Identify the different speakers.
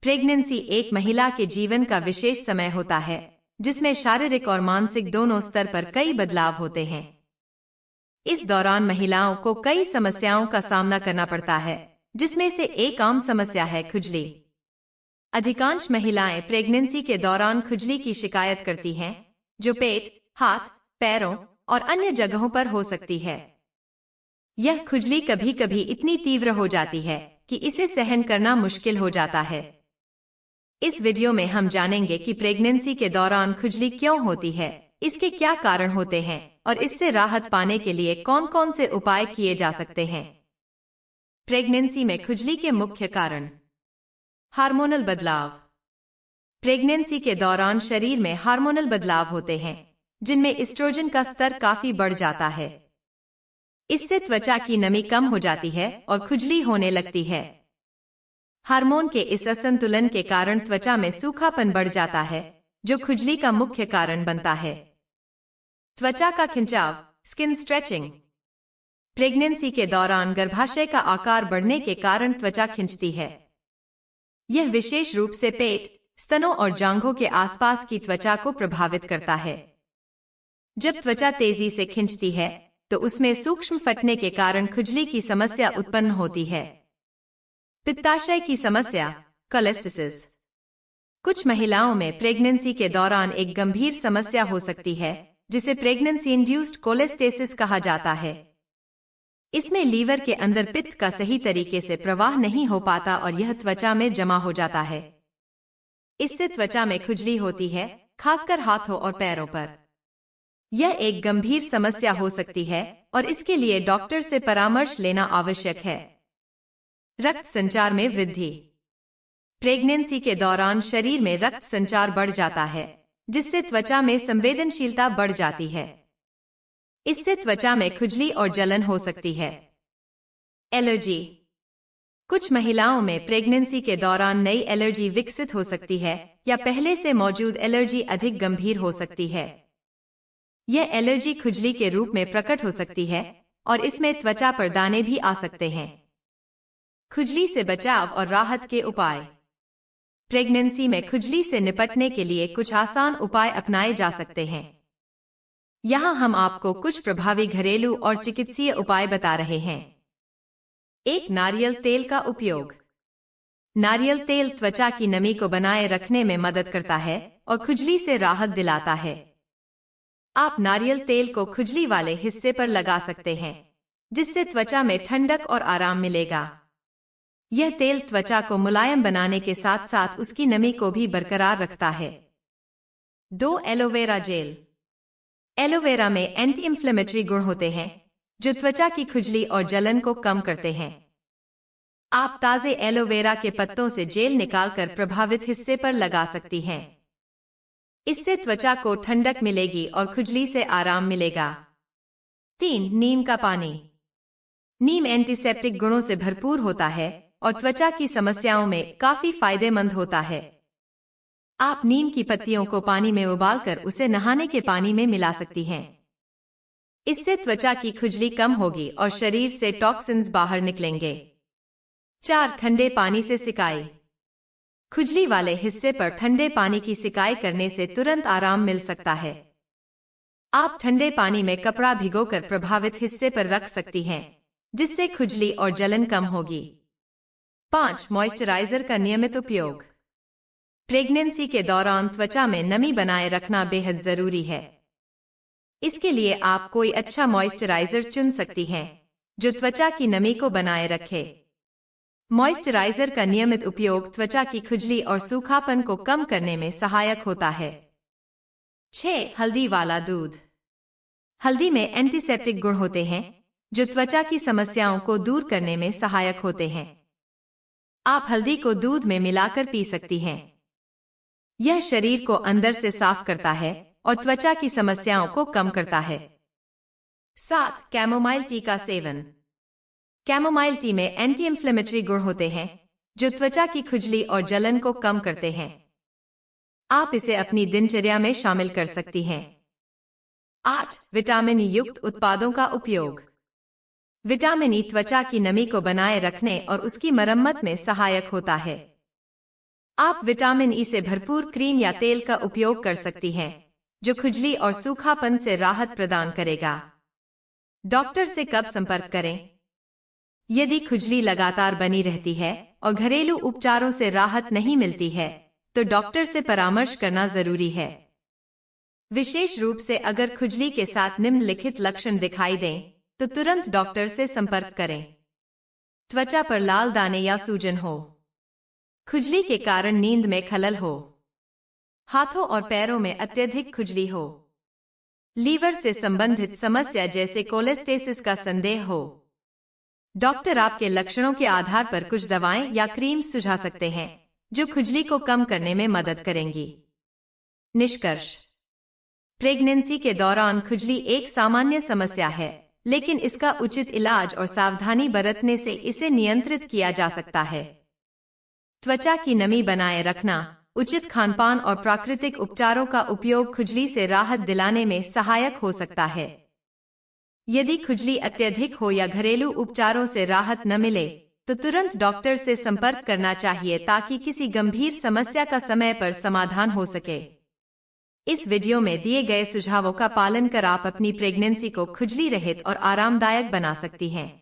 Speaker 1: Pregnancy एक महिला के जीवन का विशेष समय होता है जिसमें शारीरिक और मानसिक दोनों स्तर पर कई बदलाव होते हैं। इस दौरान महिलाओं को कई समस्याओं का सामना करना पड़ता है, जिसमें से एक आम समस्या है खुजली। अधिकांश महिलाएं प्रेगनेंसी के दौरान खुजली की शिकायत करती हैं, जो पेट, हाथ, पैरों और अन्य जगहों पर हो सकती है। यह खुजली कभी कभी इतनी तीव्र हो जाती है कि इसे सहन करना मुश्किल हो जाता है। इस वीडियो में हम जानेंगे कि प्रेगनेंसी के दौरान खुजली क्यों होती है, इसके क्या कारण होते हैं और इससे राहत पाने के लिए कौन कौन से उपाय किए जा सकते हैं। प्रेगनेंसी में खुजली के मुख्य कारण। हार्मोनल बदलाव। प्रेगनेंसी के दौरान शरीर में हार्मोनल बदलाव होते हैं, जिनमें एस्ट्रोजन का स्तर काफी बढ़ जाता है। इससे त्वचा की नमी कम हो जाती है और खुजली होने लगती है। हार्मोन के इस असंतुलन के कारण त्वचा में सूखापन बढ़ जाता है, जो खुजली का मुख्य कारण बनता है। त्वचा का खिंचाव, स्किन स्ट्रेचिंग। प्रेगनेंसी के दौरान गर्भाशय का आकार बढ़ने के कारण त्वचा खिंचती है। यह विशेष रूप से पेट, स्तनों और जांघों के आसपास की त्वचा को प्रभावित करता है। जब त्वचा तेजी से खिंचती है तो उसमें सूक्ष्म फटने के कारण खुजली की समस्या उत्पन्न होती है। पित्ताशय की समस्या, कोलेस्टेसिस। कुछ महिलाओं में प्रेगनेंसी के दौरान एक गंभीर समस्या हो सकती है, जिसे प्रेगनेंसी इंड्यूस्ड कोलेस्टेसिस कहा जाता है। इसमें लीवर के अंदर पित्त का सही तरीके से प्रवाह नहीं हो पाता और यह त्वचा में जमा हो जाता है। इससे त्वचा में खुजली होती है, खासकर हाथों और पैरों पर। यह एक गंभीर समस्या हो सकती है और इसके लिए डॉक्टर से परामर्श लेना आवश्यक है। रक्त संचार में वृद्धि। प्रेगनेंसी के दौरान शरीर में रक्त संचार बढ़ जाता है, जिससे त्वचा में संवेदनशीलता बढ़ जाती है। इससे त्वचा में खुजली और जलन हो सकती है। एलर्जी। कुछ महिलाओं में प्रेगनेंसी के दौरान नई एलर्जी विकसित हो सकती है या पहले से मौजूद एलर्जी अधिक गंभीर हो सकती है। यह एलर्जी खुजली के रूप में प्रकट हो सकती है और इसमें त्वचा पर दाने भी आ सकते हैं। खुजली से बचाव और राहत के उपाय। प्रेगनेंसी में खुजली से निपटने के लिए कुछ आसान उपाय अपनाए जा सकते हैं। यहाँ हम आपको कुछ प्रभावी घरेलू और चिकित्सीय उपाय बता रहे हैं। 1. नारियल तेल का उपयोग। नारियल तेल त्वचा की नमी को बनाए रखने में मदद करता है और खुजली से राहत दिलाता है। आप नारियल तेल को खुजली वाले हिस्से पर लगा सकते हैं, जिससे त्वचा में ठंडक और आराम मिलेगा। यह तेल त्वचा को मुलायम बनाने के साथ साथ उसकी नमी को भी बरकरार रखता है। 2. Aloe vera gel. एलोवेरा में एंटी इंफ्लेमेटरी गुण होते हैं, जो त्वचा की खुजली और जलन को कम करते हैं। आप ताजे एलोवेरा के पत्तों से जेल निकालकर प्रभावित हिस्से पर लगा सकती हैं। इससे त्वचा को ठंडक मिलेगी और खुजली से आराम मिलेगा। 3. नीम का पानी। नीम एंटीसेप्टिक गुणों से भरपूर होता है और त्वचा की समस्याओं में काफी फायदेमंद होता है। आप नीम की पत्तियों को पानी में उबालकर उसे नहाने के पानी में मिला सकती हैं। इससे त्वचा की खुजली कम होगी और शरीर से टॉक्सिन्स बाहर निकलेंगे। 4. ठंडे पानी से सिकाई। खुजली वाले हिस्से पर ठंडे पानी की सिकाई करने से तुरंत आराम मिल सकता है। आप ठंडे पानी में कपड़ा भिगोकर प्रभावित हिस्से पर रख सकती हैं, जिससे खुजली और जलन कम होगी। 5. मॉइस्चराइजर का नियमित उपयोग। प्रेगनेंसी के दौरान त्वचा में नमी बनाए रखना बेहद जरूरी है। इसके लिए आप कोई अच्छा मॉइस्चराइजर चुन सकती हैं, जो त्वचा की नमी को बनाए रखे। मॉइस्चराइजर का नियमित उपयोग त्वचा की खुजली और सूखापन को कम करने में सहायक होता है। 6. हल्दी वाला दूध। हल्दी में एंटीसेप्टिक गुण होते हैं, जो त्वचा की समस्याओं को दूर करने में सहायक होते हैं। आप हल्दी को दूध में मिलाकर पी सकती हैं। यह शरीर को अंदर से साफ करता है और त्वचा की समस्याओं को कम करता है। 7. कैमोमाइल टी का सेवन। कैमोमाइल टी में एंटी इंफ्लेमेटरी गुण होते हैं, जो त्वचा की खुजली और जलन को कम करते हैं। आप इसे अपनी दिनचर्या में शामिल कर सकती हैं। 8. विटामिन युक्त उत्पादों का उपयोग। विटामिन ई त्वचा की नमी को बनाए रखने और उसकी मरम्मत में सहायक होता है। आप विटामिन ई से भरपूर क्रीम या तेल का उपयोग कर सकती हैं, जो खुजली और सूखापन से राहत प्रदान करेगा। डॉक्टर से कब संपर्क करें? यदि खुजली लगातार बनी रहती है और घरेलू उपचारों से राहत नहीं मिलती है, तो डॉक्टर से परामर्श करना जरूरी है। विशेष रूप से अगर खुजली के साथ निम्नलिखित लक्षण दिखाई दें, तो तुरंत डॉक्टर से संपर्क करें। त्वचा पर लाल दाने या सूजन हो, खुजली के कारण नींद में खलल हो, हाथों और पैरों में अत्यधिक खुजली हो, लीवर से संबंधित समस्या जैसे कोलेस्टेसिस का संदेह हो। डॉक्टर आपके लक्षणों के आधार पर कुछ दवाएं या क्रीम सुझा सकते हैं, जो खुजली को कम करने में मदद करेंगी। निष्कर्ष: प्रेगनेंसी के दौरान खुजली एक सामान्य समस्या है, लेकिन इसका उचित इलाज और सावधानी बरतने से इसे नियंत्रित किया जा सकता है। त्वचा की नमी बनाए रखना, उचित खानपान और प्राकृतिक उपचारों का उपयोग खुजली से राहत दिलाने में सहायक हो सकता है। यदि खुजली अत्यधिक हो या घरेलू उपचारों से राहत न मिले, तो तुरंत डॉक्टर से संपर्क करना चाहिए ताकि किसी गंभीर समस्या का समय पर समाधान हो सके। इस वीडियो में दिए गए सुझावों का पालन कर आप अपनी प्रेगनेंसी को खुजली रहित और आरामदायक बना सकती हैं।